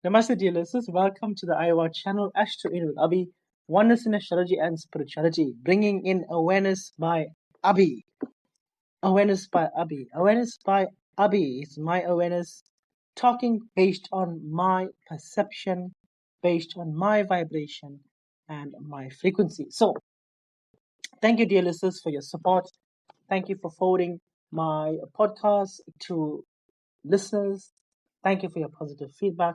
Namaste, dear listeners. Welcome to the Iowa channel, Ash to In with Abhi, Oneness in Astrology and Spirituality, bringing in awareness by Abhi. Awareness by Abhi. Awareness by Abhi is my awareness, talking based on my perception, based on my vibration and my frequency. So, thank you, dear listeners, for your support. Thank you for forwarding my podcast to listeners. Thank you for your positive feedback.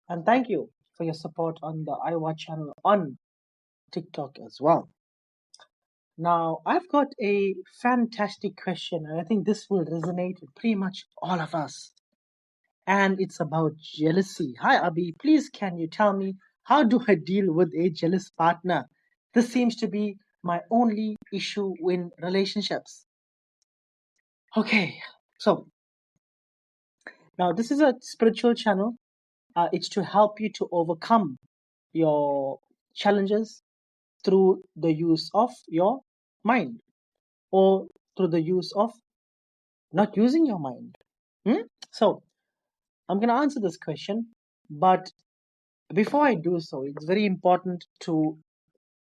And thank you for your support on the Iowa channel on TikTok as well. Now, I've got a fantastic question, and I think this will resonate with pretty much all of us. And it's about jealousy. Hi, Abhi. Please, can you tell me how do I deal with a jealous partner? This seems to be my only issue in relationships. Okay, so now this is a spiritual channel. It's to help you to overcome your challenges through the use of your mind or through the use of not using your mind. So, I'm going to answer this question, but before I do so, it's very important to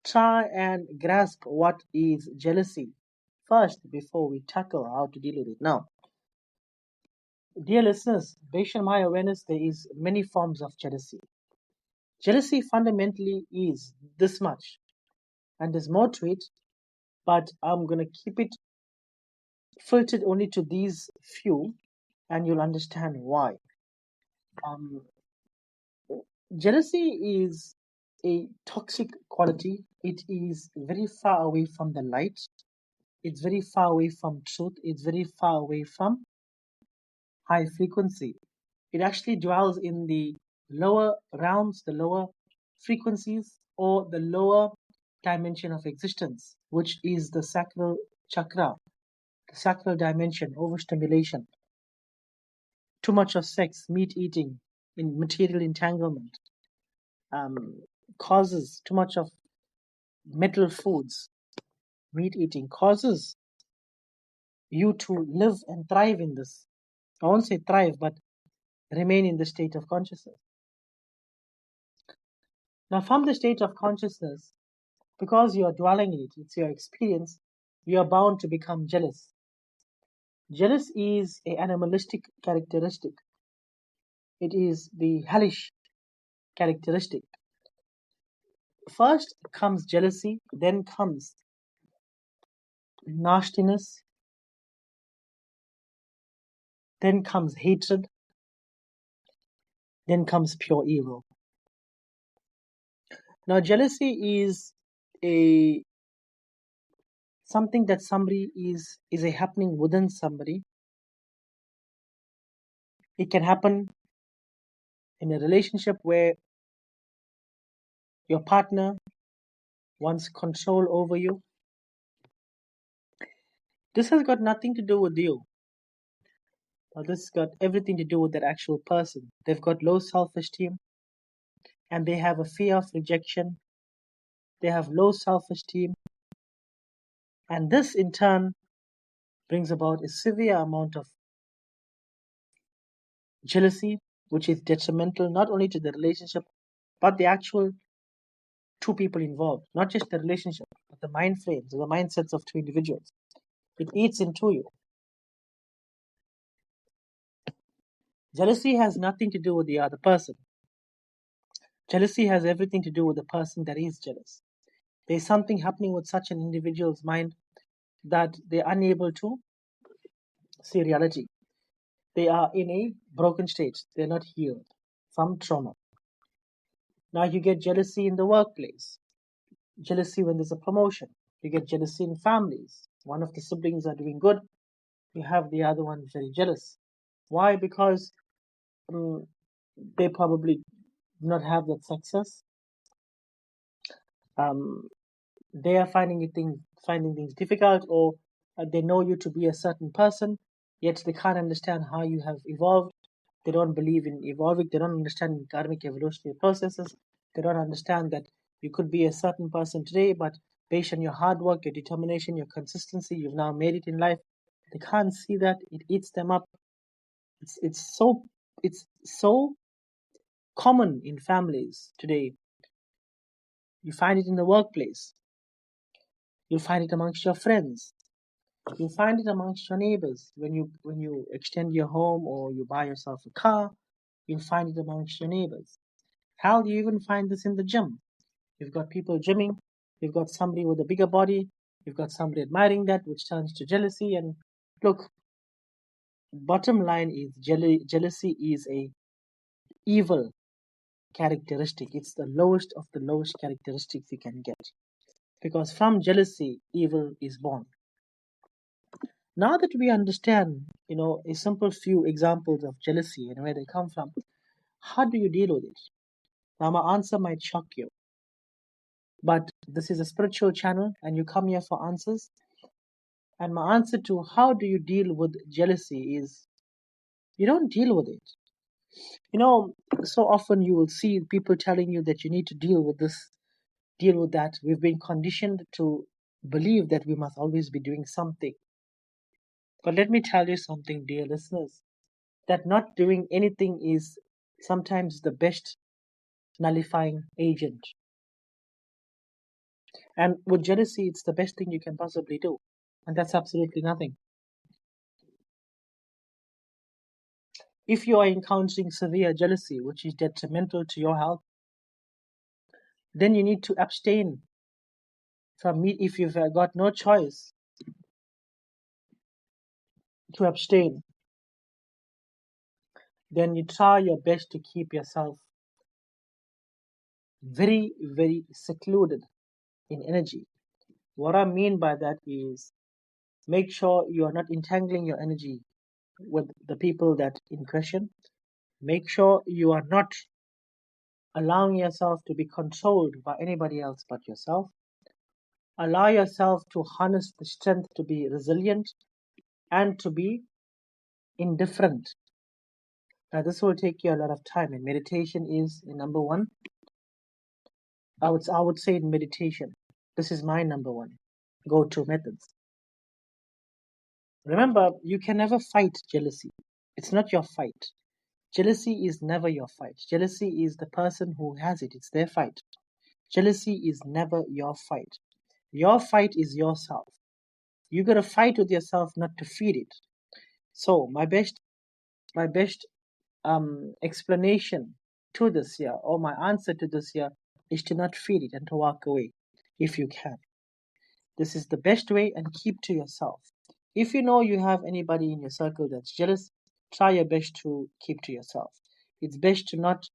try and grasp what is jealousy first before we tackle how to deal with it. Now, dear listeners, based on my awareness, there is many forms of jealousy. Jealousy fundamentally is this much, and there's more to it, but I'm going to keep it filtered only to these few, and you'll understand why. Um, Jealousy is a toxic quality. It is very far away from the light. It's very far away from truth. It's very far away from high frequency. It actually dwells in the lower realms, the lower frequencies, or the lower dimension of existence, which is the sacral chakra, the sacral dimension, overstimulation, too much of sex, meat eating, in material entanglement, um, causes too much of metal foods, meat eating, causes you to live and thrive in this. I won't say thrive, but remain in the state of consciousness. Now, from the state of consciousness, because you are dwelling in it, it's your experience, you are bound to become jealous. Jealous is a animalistic characteristic. It is the hellish characteristic. First comes jealousy, then comes nastiness, then comes hatred, then comes pure evil. Now, jealousy is a something that somebody is a happening within somebody. It can happen in a relationship where your partner wants control over you. This has got nothing to do with you. This has got everything to do with that actual person. They've got low self-esteem and they have a fear of rejection. They have low self-esteem, and this in turn brings about a severe amount of jealousy, which is detrimental not only to the relationship but the actual two people involved, not just the relationship, but the mind frames or the mindsets of two individuals. It eats into you. Jealousy has nothing to do with the other person. Jealousy has everything to do with the person that is jealous. There's something happening with such an individual's mind that they're unable to see reality. They are in a broken state. They're not healed from trauma. Now you get jealousy in the workplace, jealousy when there's a promotion. You get jealousy in families. One of the siblings are doing good, you have the other one very jealous. Why? Because they probably do not have that success. They are finding things difficult, or they know you to be a certain person, yet they can't understand how you have evolved. They don't believe in evolving. They don't understand karmic evolutionary processes. They don't understand that you could be a certain person today, but based on your hard work, your determination, your consistency, you've now made it in life. They can't see that. It eats them up. It's so common in families today. You find it in the workplace. You find it amongst your friends. You find it amongst your neighbors. When you extend your home or you buy yourself a car, you'll find it amongst your neighbors. Hell, you even find this in the gym. You've got people gymming. You've got somebody with a bigger body. You've got somebody admiring that, which turns to jealousy. And look, bottom line is jealousy is a evil characteristic. It's the lowest of the lowest characteristics you can get. Because from jealousy, evil is born. Now that we understand, a simple few examples of jealousy and where they come from, how do you deal with it? Now, my answer might shock you, but this is a spiritual channel and you come here for answers. And my answer to how do you deal with jealousy is you don't deal with it. So often you will see people telling you that you need to deal with this, deal with that. We've been conditioned to believe that we must always be doing something. But let me tell you something, dear listeners, that not doing anything is sometimes the best nullifying agent. And with jealousy, it's the best thing you can possibly do. And that's absolutely nothing. If you are encountering severe jealousy, which is detrimental to your health, then you need to abstain from meat. If you've got no choice to abstain, then you try your best to keep yourself very, very secluded in energy. What I mean by that is make sure you are not entangling your energy with the people that in question. Make sure you are not allowing yourself to be controlled by anybody else but yourself. Allow yourself to harness the strength to be resilient and to be indifferent. Now, this will take you a lot of time, and meditation is number one. I would say in meditation, this is my number one go-to methods. Remember, you can never fight jealousy. It's not your fight. Jealousy is never your fight. Jealousy is the person who has it. It's their fight. Jealousy is never your fight. Your fight is yourself. You gotta fight with yourself, not to feed it. So my best explanation to this here, or my answer to this here, is to not feed it and to walk away if you can. This is the best way, and keep to yourself. If you know you have anybody in your circle that's jealous, try your best to keep to yourself. It's best to not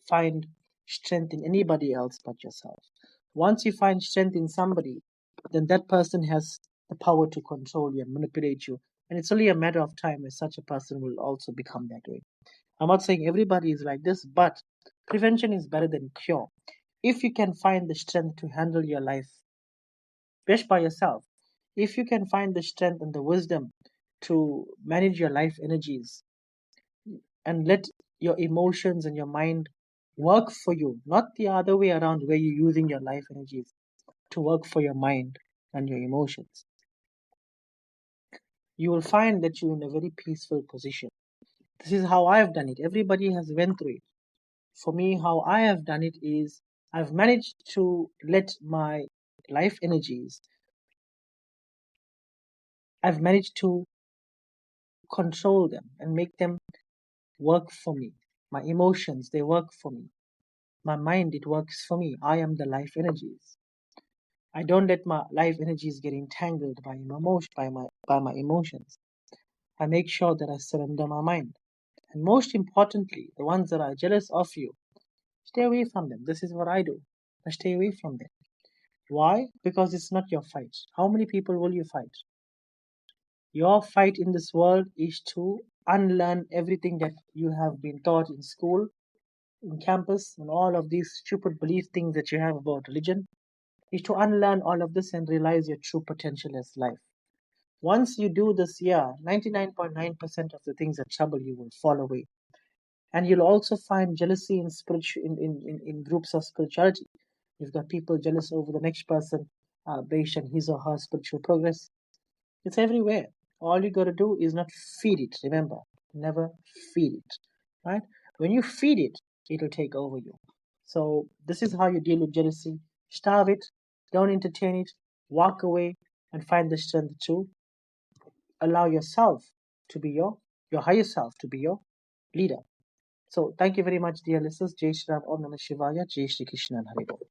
find strength in anybody else but yourself. Once you find strength in somebody, then that person has the power to control you and manipulate you. And it's only a matter of time where such a person will also become that way. I'm not saying everybody is like this, but prevention is better than cure. If you can find the strength to handle your life best by yourself, if you can find the strength and the wisdom to manage your life energies and let your emotions and your mind work for you, not the other way around where you're using your life energies to work for your mind and your emotions, you will find that you're in a very peaceful position. This is how I've done it. Everybody has went through it. For me, how I have done it is I've managed to let my life energies, I've managed to control them and make them work for me. My emotions, they work for me. My mind, it works for me. I am the life energies. I don't let my life energies get entangled by my emotions. I make sure that I surrender my mind. And most importantly, the ones that are jealous of you, stay away from them. This is what I do. I stay away from them. Why? Because it's not your fight. How many people will you fight? Your fight in this world is to unlearn everything that you have been taught in school, in campus, and all of these stupid belief things that you have about religion, is to unlearn all of this and realize your true potential as life. Once you do this, 99.9% of the things that trouble you will fall away. And you'll also find jealousy in groups of spirituality. You've got people jealous over the next person based on his or her spiritual progress. It's everywhere. All you got to do is not feed it. Remember, never feed it. Right? When you feed it, it'll take over you. So this is how you deal with jealousy. Starve it, don't entertain it, walk away, and find the strength to allow yourself to be your higher self to be your leader. So thank you very much, dear listeners. Jai Shri Ram, Om Namah Shivaya, Jai Shri Krishna and Hare Bol.